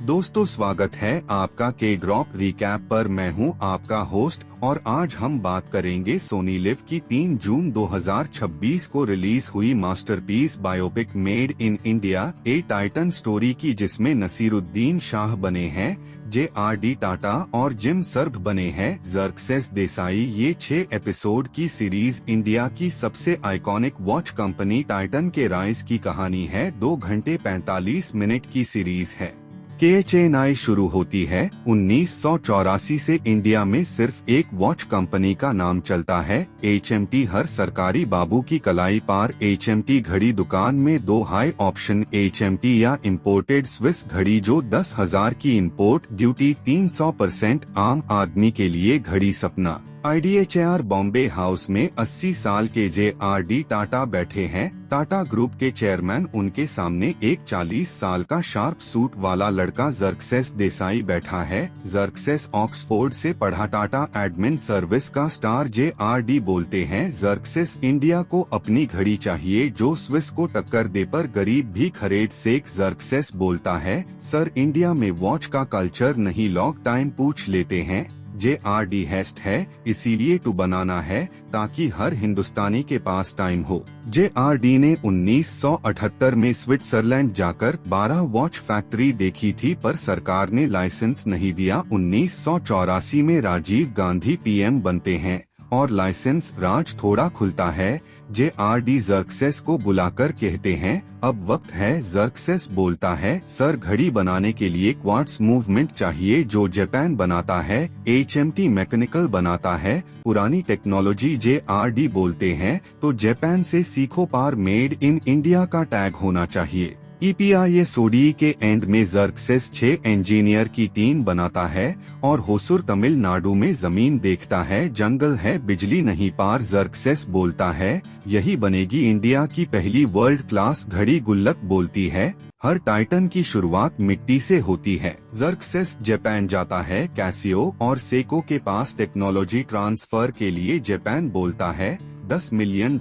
दोस्तों, स्वागत है आपका के ड्रॉप रिकैप पर। मैं हूं आपका होस्ट और आज हम बात करेंगे सोनी लिव की 3 जून 2026 को रिलीज हुई masterpiece biopic made in India A Titan story की, जिसमें नसीरुद्दीन शाह बने हैं, JRD टाटा और जिम सर्भ बने हैं ज़र्क्सेस देसाई। ये 6 एपिसोड की सीरीज इंडिया की सबसे आइकॉनिक वॉच कंपनी टाइटन के राइज की कहानी है। 2 घंटे 45 मिनट की सीरीज है। KHNI शुरू होती है 1984 से। इंडिया में सिर्फ एक वॉच कंपनी का नाम चलता है, HMT। हर सरकारी बाबू की कलाई पार HMT घड़ी दुकान में 2 हाई ऑप्शन HMT या इम्पोर्टेड स्विस घड़ी, जो 10,000 की इम्पोर्ट ड्यूटी, 300% आम आदमी के लिए घड़ी सपना। IDHR बॉम्बे हाउस में 80 साल के JRD टाटा बैठे हैं। टाटा ग्रुप के चेयरमैन, उनके सामने एक 40 साल का शार्प सूट वाला लड़का ज़र्क्सेस देसाई बैठा है। ज़र्क्सेस ऑक्सफोर्ड से पढ़ा टाटा एडमिन सर्विस का स्टार JRD बोलते हैं, ज़र्क्सेस इंडिया को अपनी घड़ी चाहिए जो स्विस को टक्कर दे, पर गरीब भी खरीद सेक। ज़र्क्सेस बोलता है, सर इंडिया में वॉच का कल्चर नहीं, लॉक टाइम पूछ लेते हैं। JRD हेस्ट है, इसीलिए टू बनाना है ताकि हर हिंदुस्तानी के पास टाइम हो। JRD ने 1978 में स्विट्जरलैंड जाकर 12 वॉच फैक्ट्री देखी थी, पर सरकार ने लाइसेंस नहीं दिया। 1984 में राजीव गांधी PM बनते हैं और लाइसेंस राज थोड़ा खुलता है। JRD ज़र्क्सेस को बुलाकर कहते हैं, अब वक्त है। ज़र्क्सेस बोलता है, सर घड़ी बनाने के लिए क्वार्ट्स मूवमेंट चाहिए जो जापान बनाता है, HMT मैकेनिकल बनाता है, पुरानी टेक्नोलॉजी। JRD बोलते हैं, तो जापान से सीखो, पार मेड इन इंडिया का टैग होना चाहिए। EPISOD के एंड में ज़र्क्सेस 6 इंजीनियर की टीम बनाता है और होसुर तमिलनाडु में जमीन देखता है, जंगल है, बिजली नहीं पार। ज़र्क्सेस बोलता है, यही बनेगी इंडिया की पहली वर्ल्ड क्लास घड़ी। गुल्लक बोलती है, हर टाइटन की शुरुआत मिट्टी से होती है। ज़र्क्सेस जापान जाता है, कैसियो और सेको के पास टेक्नोलॉजी ट्रांसफर के लिए। जापान बोलता है, $10 मिलियन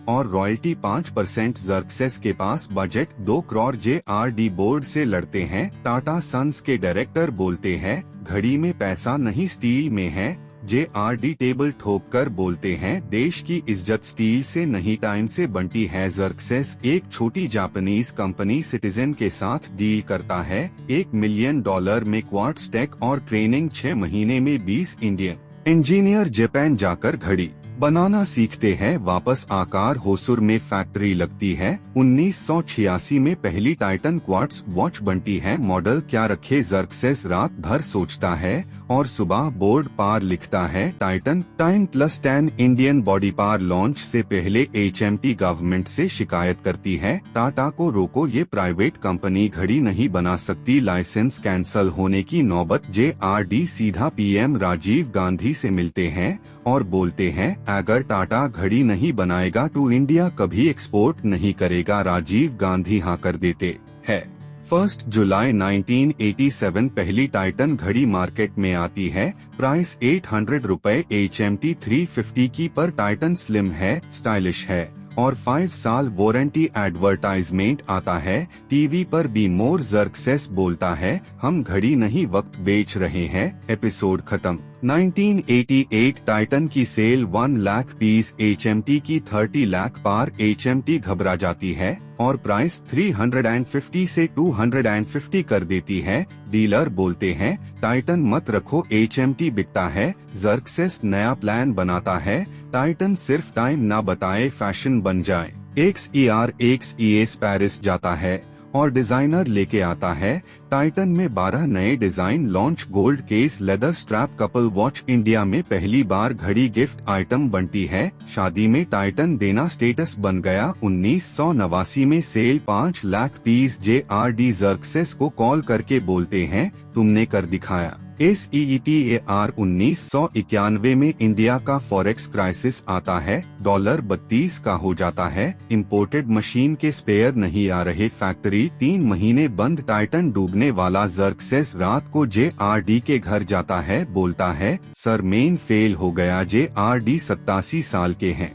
और रॉयल्टी 5%। ज़र्क्सेस के पास बजट 2 करोड़। JRD बोर्ड से लड़ते हैं। टाटा सन्स के डायरेक्टर बोलते हैं, घड़ी में पैसा नहीं स्टील में है। JRD टेबल ठोक कर बोलते हैं, देश की इज्जत स्टील से नहीं टाइम से बनती है। ज़र्क्सेस एक छोटी जापानीज कंपनी सिटीजन के साथ डील करता है। $1 मिलियन में क्वार्ट्स टेक और ट्रेनिंग, 6 महीने में 20 इंडियन इंजीनियर जापान जाकर घड़ी बनाना सीखते हैं। वापस आकार होसुर में फैक्ट्री लगती है। 1986 में पहली टाइटन क्वार्ट्स वॉच बनती है। मॉडल क्या रखे, ज़र्क्सेस रात भर सोचता है और सुबह बोर्ड पार लिखता है, टाइटन टाइम +10 इंडियन बॉडी पार। लॉन्च से पहले HMT गवर्नमेंट से शिकायत करती है, टाटा को रोको, ये प्राइवेट कंपनी घड़ी नहीं बना सकती। लाइसेंस कैंसल होने की नौबत। JRD सीधा PM राजीव गांधी से मिलते हैं और बोलते हैं, अगर टाटा घड़ी नहीं बनाएगा तो इंडिया कभी एक्सपोर्ट नहीं करेगा। राजीव गांधी हाँ कर देते हैं। 1 जुलाई 1987 पहली टाइटन घड़ी मार्केट में आती है। प्राइस ₹800, HMT 350 की, पर टाइटन स्लिम है, स्टाइलिश है और 5 साल वारंटी। एडवर्टाइजमेंट आता है टीवी पर, बी मोर। ज़र्क्सेस बोलता है, हम घड़ी नहीं वक्त बेच रहे हैं। एपिसोड खत्म। 1988 टाइटन की सेल 1 लाख पीस, HMT की 30 लाख पार। HMT घबरा जाती है और प्राइस 350 से 250 कर देती है। डीलर बोलते हैं, टाइटन मत रखो, HMT बिकता है। ज़र्क्सेस नया प्लान बनाता है, टाइटन सिर्फ टाइम ना बताए, फैशन बन जाए। XES पेरिस जाता है और डिजाइनर लेके आता है। टाइटन में 12 नए design launch. Gold case, leather strap, couple watch. India में पहली बार घड़ी गिफ्ट आइटम बनती है। शादी में टाइटन देना स्टेटस बन गया। 1989 में सेल 5 लाख पीस। JRD ज़र्क्सेस को कॉल करके बोलते हैं, तुमने कर दिखाया। SEEPAR 1991 में इंडिया का फॉरेक्स क्राइसिस आता है, डॉलर 32 का हो जाता है। इंपोर्टेड मशीन के स्पेयर नहीं आ रहे, फैक्ट्री 3 महीने बंद। टाइटन डूबने वाला। ज़र्क्सेस रात को JRD के घर जाता है, बोलता है, सर मेन फेल हो गया। JRD 87 साल के हैं,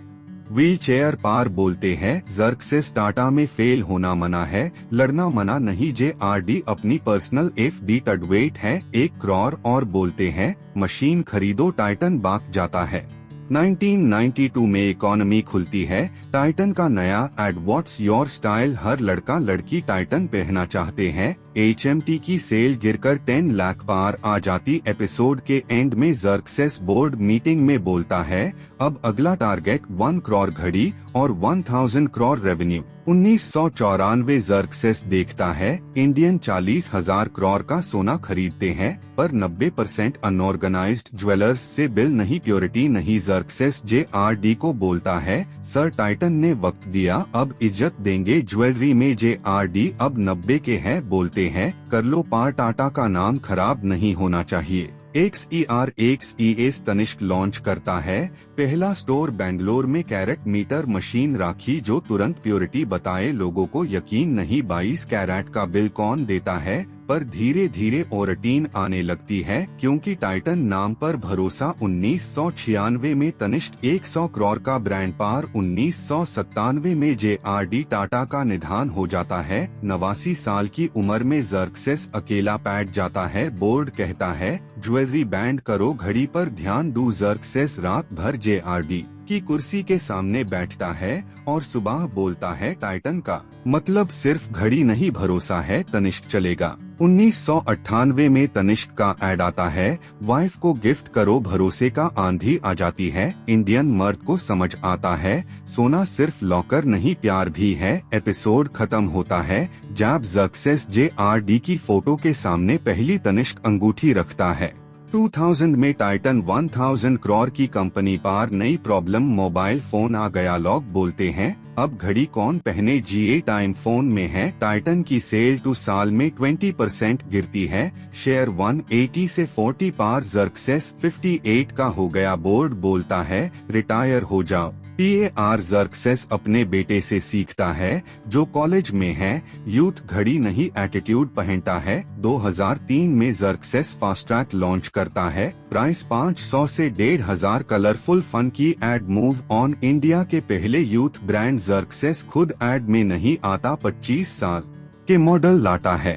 व्हीलचेयर पार बोलते हैं ज़र्क्सेस टाटा में फेल होना मना है, लड़ना मना नहीं। JRD अपनी पर्सनल FD टडवेट है 1 करोड़ और बोलते हैं मशीन खरीदो टाइटन बाक जाता है। 1992 में इकोनॉमी खुलती है, टाइटन का नया एड व्हाट्स योर स्टाइल, हर लड़का लड़की टाइटन पहनना चाहते हैं। HMT की सेल गिरकर 10 लाख पार आ जाती। एपिसोड के एंड में ज़र्क्सेस बोर्ड मीटिंग में बोलता है अब अगला टारगेट 1 करोड़ घड़ी और 1000 करोड़ रेवेन्यू। 1994 ज़र्क्सेस देखता है इंडियन 40,000 करोड़ का सोना खरीदते हैं पर 90% अनऑर्गेनाइज्ड ज्वेलर्स से बिल नहीं, प्योरिटी नहीं। ज़र्क्सेस JRD को बोलता है सर टाइटन ने वक्त दिया, अब इज्जत देंगे ज्वेलरी में। JRD अब 90 के हैं, बोलते हैं कर लो पार, टाटा का नाम खराब नहीं होना चाहिए। XES तनिष्क लॉन्च करता है पहला स्टोर बेंगलोर में, कैरेट मीटर मशीन राखी जो तुरंत प्योरिटी बताए, लोगों को यकीन नहीं 22 कैरेट का बिल कौन देता है। पर धीरे धीरे और रूटीन आने लगती है क्योंकि टाइटन नाम पर भरोसा। 1996 में तनिष्क 100 करोड़ का ब्रांड पार। 1997 में JRD टाटा का निधन हो जाता है। 89 साल की उम्र में ज़र्क्सेस अकेला बैठ जाता है। बोर्ड कहता है ज्वेलरी बैंड करो, घड़ी पर ध्यान दो। ज़र्क्सेस रात भर JRD की कुर्सी के सामने बैठता है और सुबह बोलता है टाइटन का मतलब सिर्फ घड़ी नहीं भरोसा है, तनिष्क चलेगा। 1998 में तनिष्क का ऐड आता है वाइफ को गिफ्ट करो, भरोसे का आंधी आ जाती है। इंडियन मर्द को समझ आता है सोना सिर्फ लॉकर नहीं प्यार भी है। एपिसोड खत्म होता है जब ज़र्क्सेस JRD की फोटो के सामने पहली तनिष्क अंगूठी रखता है। 2000 में टाइटन 1000 करोड़ की कंपनी पार, नई प्रॉब्लम मोबाइल फोन आ गया, लोग बोलते हैं अब घड़ी कौन पहने, GA टाइम फोन में है। टाइटन की सेल 2 साल में 20% गिरती है, शेयर 180 से 40 पार। ज़र्क्सेस 58 का हो गया, बोर्ड बोलता है रिटायर हो जाओ। PAR ज़र्क्सेस अपने बेटे से सीखता है जो कॉलेज में है, यूथ घड़ी नहीं एटीट्यूड पहनता है। 2003 में ज़र्क्सेस फास्ट ट्रैक लॉन्च करता है, प्राइस 500 से 1500, कलरफुल फन की एड मूव ऑन इंडिया के पहले यूथ ब्रांड। ज़र्क्सेस खुद एड में नहीं आता, 25 साल के मॉडल लाता है।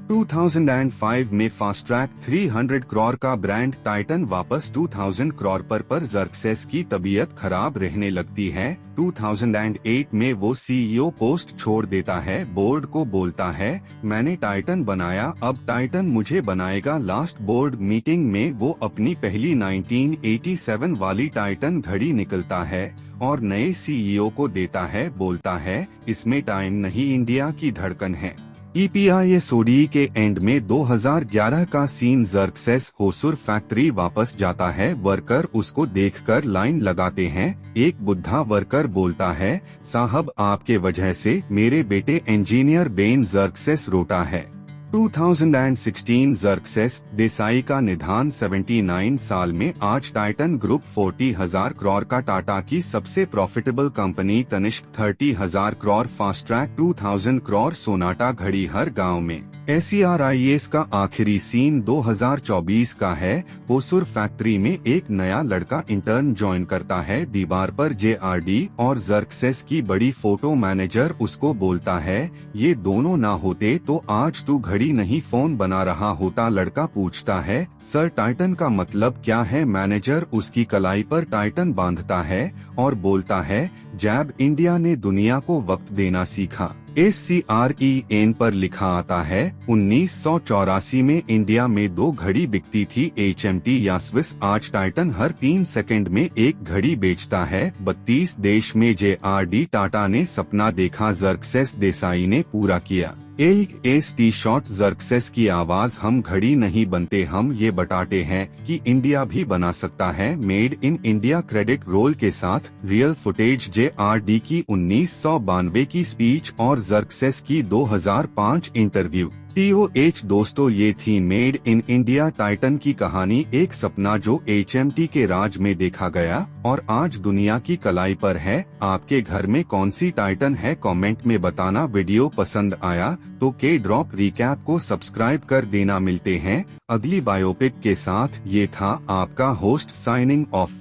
2005 में फास्ट ट्रैक 300 करोड़ का ब्रांड टाइटन वापस 2000 करोड़ पर ज़र्क्सेस की तबीयत खराब रहने लगती है। 2008 में वो CEO पोस्ट छोड़ देता है, बोर्ड को बोलता है मैंने टाइटन बनाया, अब टाइटन मुझे बनाएगा। लास्ट बोर्ड मीटिंग में वो अपनी पहली 1987 वाली टाइटन घड़ी निकलता है और नए CEO को देता है, बोलता है इसमें टाइम नहीं इंडिया की धड़कन है। EPISOD के एंड में 2011 का सीन, ज़र्क्सेस होसुर फैक्ट्री वापस जाता है, वर्कर उसको देखकर लाइन लगाते हैं। एक बुढ़ा वर्कर बोलता है साहब आपके वजह से मेरे बेटे इंजीनियर बेन ज़र्क्सेस रोता है। 2016 ज़र्क्सेस देसाई का निधन, 79 साल में। आज टाइटन ग्रुप 40,000 करोड़ का, टाटा की सबसे profitable company. Tanishq 30,000 crore, Fastrack 2000 crore, Sonata घड़ी हर गांव में। SERIS का आखिरी सीन 2024 का है, होसुर फैक्ट्री में एक नया लड़का इंटर्न ज्वाइन करता है, दीवार पर JRD और ज़र्क्सेस की बड़ी फोटो। मैनेजर उसको बोलता है ये दोनों ना होते तो आज तू घड़ी नहीं फोन बना रहा होता। लड़का पूछता है सर टाइटन का मतलब क्या है, मैनेजर उसकी कलाई पर टाइटन बांधता है और बोलता है जैब इंडिया ने दुनिया को वक्त देना सीखा। SCREN पर लिखा आता है 1984 में इंडिया में 2 घड़ी बिकती थी, HMT या स्विस। आज टाइटन हर 3 सेकंड में एक घड़ी बेचता है। 32 देश में JRD टाटा ने सपना देखा, ज़र्क्सेस देसाई ने पूरा किया। AST शॉट, ज़र्क्सेस की आवाज हम घड़ी नहीं बनते, हम ये बताते हैं कि इंडिया भी बना सकता है। Made in India credit roll के साथ रियल फुटेज, JRD की 1992 की स्पीच और ज़र्क्सेस की 2005 इंटरव्यू। TOH दोस्तों, ये थी मेड इन इंडिया टाइटन की कहानी, एक सपना जो HMT के राज में देखा गया और आज दुनिया की कलाई पर है। आपके घर में कौन सी टाइटन है, कमेंट में बताना। वीडियो पसंद आया तो के ड्रॉप रिकैप को सब्सक्राइब कर देना। मिलते हैं अगली बायोपिक के साथ। ये था आपका होस्ट साइनिंग ऑफ।